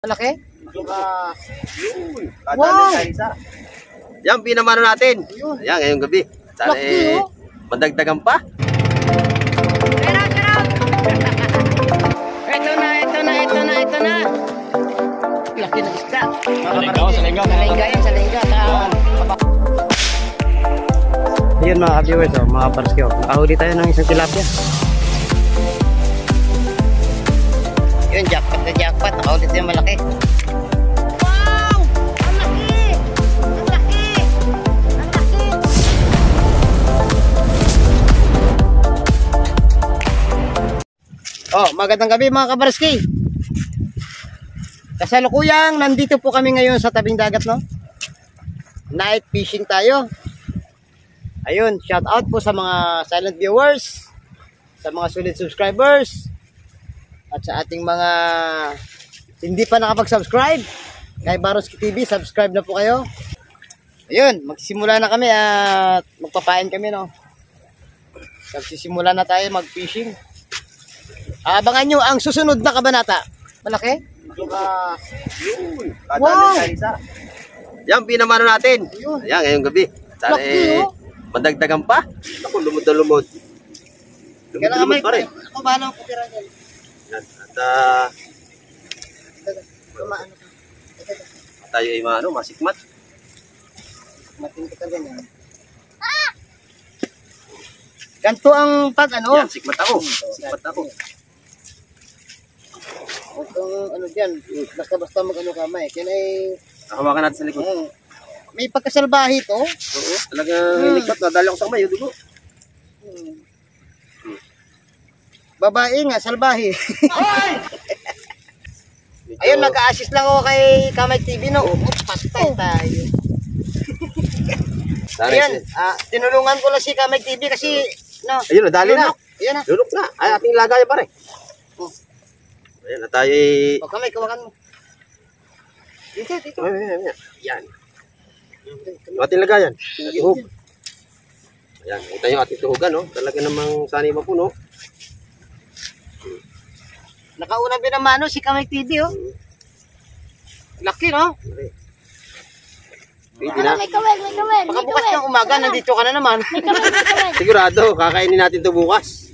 Malaki? Yun. Wow! Yan, pinamano natin. Yan, ngayong gabi. Sana Laki, madagdagan pa. Ito na. Laki ng isda. Sa linggaw. Sa lingga. Ayun mga ka-viewers, mga parskyo. Nakahuli tayo ng isang tilapia. Yun, jackpot na jackpot. Nakaulit yung malaki. Wow! Ang laki! Ang laki! Ang laki! Oh, magandang gabi mga kabarski. Kasalukuyang nandito po kami ngayon sa tabing dagat, no? Night fishing tayo. Ayun, shout out po sa mga silent viewers, sa mga solid subscribers, at sa ating mga hindi pa nakapag-subscribe kay Baroski TV, subscribe na po kayo. Ayun, magsisimula na kami at magpapain kami, no? Magsisimula na tayo mag-fishing. Abangan nyo ang susunod na kabanata. Malaki? Yun. Wow! Yan, pinamano natin. Ayun. Yan, ngayong gabi. Sana Laki, madagdagan pa. Ako, lumod na lumod. Lumod pa rin. Ako bahala ko tira niyan. Yan. At Kumaano ka? tayo ay masikmat. Matingkit ka ganyan. Ganto ang pag ano? Yan, sikmat ako. Sikmat ako. Huwag kang ano dyan, basta-basta mag-ano kamay. Kinay, Nakawakan natin sa likod. may pagkasalbahi to. Oo, talagang likot. Nadali ako sa kamay. Yung dugo. Babae nga, salbahi. Ayun, nag-a-assist lang ako kay Kamay TV, no? Patay tayo. Sana Ayan, tinulungan ko lang si Kamay TV kasi, no? Ayun, nadali na. Ayan na. Lulok na. Ay, ating lagay pare. Oh. Ayan, at tayo ay... O, Kamay, kawakan mo. Dito. Ayan. Yan. Yung ating lagayan. Tuhog. Ayan, ito yung ating tuhugan, no? Talaga namang sanay mapuno. Nakauna binamano si Kamay TV, oh. Laki, no? Pwede na. May kawel. Baka bukas ng umaga, nandito ka na naman. Sigurado, kakainin natin ito bukas.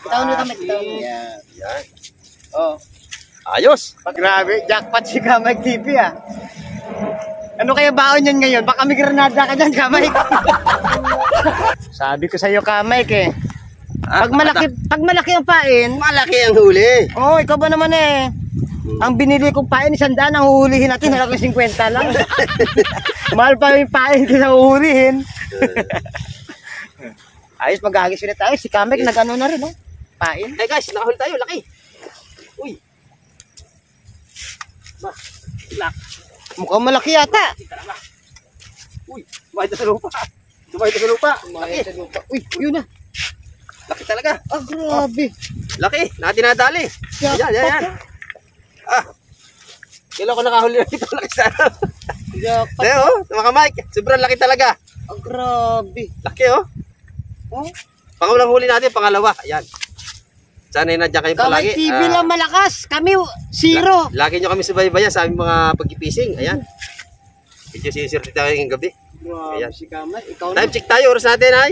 Taon na Kamay, taon. Yan. Oh. Ayos. Grabe, jackpot si Kamay TV, ah. Ano kaya baon yan ngayon? Baka may granada ka dyan, Kamay. Sabi ko sa'yo, Kamay, eh. Pag malaki ang pain, Malaki ang huli. oh, ikaw ba naman eh. Ang binili kong pain, 100, ang huhulihin natin, halagang 50 lang. Mahal pa yung pain kaysa huhulihin. Ayos, maghagis ulit tayo. Si Kamek, nag-ano na rin, no? Pain. Hey guys, nakahuli tayo. Laki. Uy. Mukhang malaki yata. Uy. Sumahit na sa lupa. Laki. Uy, yun na. Laki talaga. Ah, grabe. Laki. Natinadali. Yan. Kailan ko nakahuli na ito. Laki sana. Jackpot. Tayo, mga Mike. Sobrang laki talaga. Ah, grabe. Laki, oh. Oh, Pangulang huli natin, pangalawa. Ayan. Sana yun nandiyan kayo Kamay palagi. TV lang malakas. Kami, zero. Lagi nyo kami subaybayan sa aming mga pag-ipising. Ayan. Medyo sinisirti tayo ngayong gabi. Grabe Ayan. si Kamay. Ikaw na. Time check tayo. Oras natin ay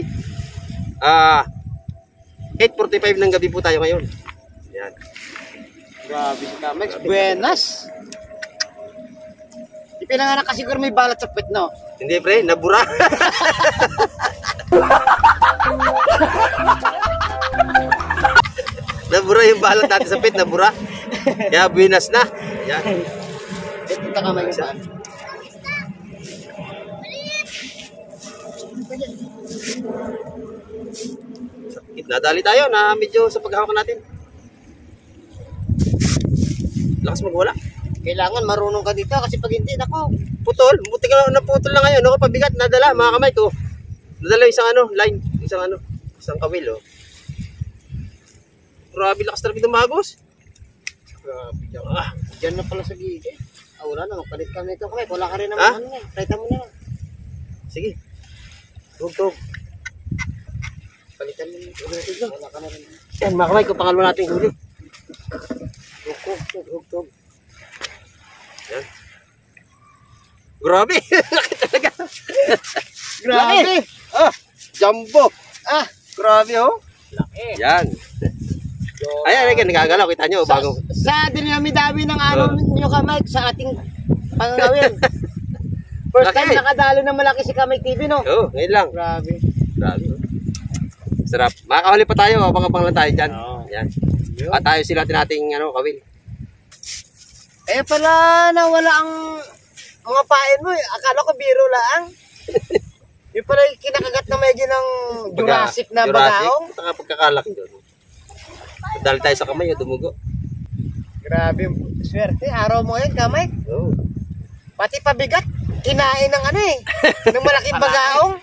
8:45 ng gabi po tayo ngayon. Ayan. Grabe si Kamay. Buenas. Ipinanganak ka siguro may balat sa pet, no? Hindi pre, nabura. Nabura yung balat natin sa pit, nabura. Kaya buenas na. Ayan. Ito ka Kamay yung paan. Nadali tayo na medyo sa paghahawak natin. Lakas magwala. Kailangan marunong ka dito kasi pag hindi, nako. Putol, buti ka na putol na ngayon. Ako pabigat, nadala mga kamay ko. Nadala isang line, isang kawil, oh. Grabe, lakas talaga dumagos. Grabe dyan. Dyan na pala sa gigi. Wala na, magpalit ka nito Kamay. Wala ka rin naman ano nga. Palitan mo na lang. Sige. Tug. Palitan mo na. Wala ka na rin. Yan mga kamay ko, pangalawa natin huli. Tuhog. Yan. Grabe. Laki talaga. Grabe. Ah, jumbo. Ah, Grabe oh. Laki. Yan. Ayan, nagagalaw. Kita nyo, bago. sa dinami-dami ng araw nyo ka Mike sa ating pangangawin. First time Laki. nakadalo ng malaki si Kamay TV, no? Oo, ngayon lang. Grabe. Grabe. Oh. Sarap. Makakahuli pa tayo. Abang-abang lang tayo dyan. Oo. Yan. At tayo sila tinating kawil. Eh pala nawala ang mga pain mo eh. Akala ko biro lang. Yung pala yung kinakagat na medyo ng Jurassic na bagaong. Saka pagkakalaki doon. Dahil tayo sa kamay, dumugo. Grabe. Swerte. Araw mo ngayon, Kamay. Oo. Pati pabigat. Kinain ng ano eh. Ng malaking bagaong.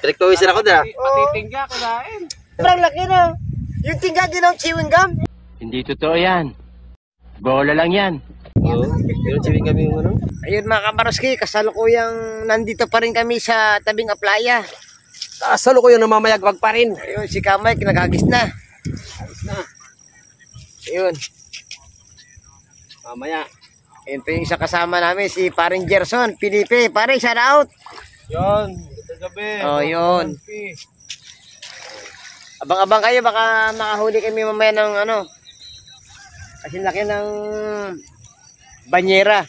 Pinagpawisin ako na. Pati tingga kinain. Sobrang laki na. Yung tingga ginawang chewing gum. Hindi totoo yan. Bola lang yan. Oo. Pero chewing kami yung ano. Ayun mga kabaroski, kasalukuyang nandito pa rin kami sa tabing aplaya. Kasalo ko yung namamayagwag pa rin. Ayun, si Kamay, kinagagis na. Ayos na. Ayun. Mamaya. Ayun pa yung isa kasama namin, si paring Gerson, Pilipe. Pare, shout out. Yun. Ganda gabi. Oh, yun. Abang-abang kayo, baka makahuli kami mamaya ng ano. Kasi laki ng banyera.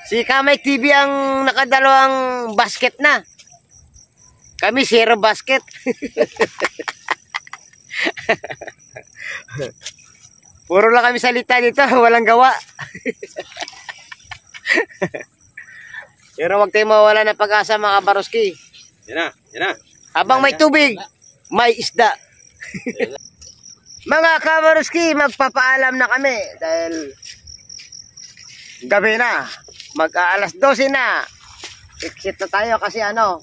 Si Kamay TV ang nakadalawang basket na. Kami 0 basket. Puro lang kami salita dito, walang gawa. Pero wag tayong mawala ng pag-asa mga kabaroski. Yan na. Yan na. Habang may tubig, may isda. Mga kabaroski, magpapaalam na kami dahil gabi na. Mag-aalas 12 na. Exit na tayo kasi ano,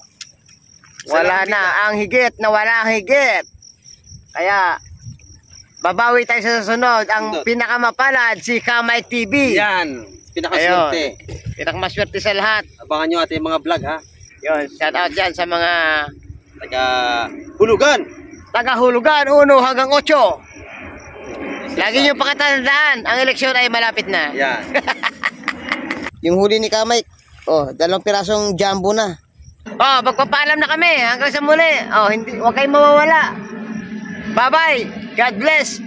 wala na ang higit na wala ang higit. Kaya, babawi tayo sa susunod. Ang pinakamapalad, si Kamay TV. Yan. Pinakaswerte. Pinakamaswerte sa lahat. Abangan nyo ating mga vlog ha. Yun, shout out dyan sa mga Taga Hulugan. tagahulugan 1 hanggang 8. Lagi nyo pakatandaan, ang eleksyon ay malapit na. Yan. Yung huli ni Kamay, oh, 2 pirasong jumbo na. Oh, magpapaalam na kami hanggang sa muli. Oh, hindi, wag kayong mawawala. Bye-bye. God bless.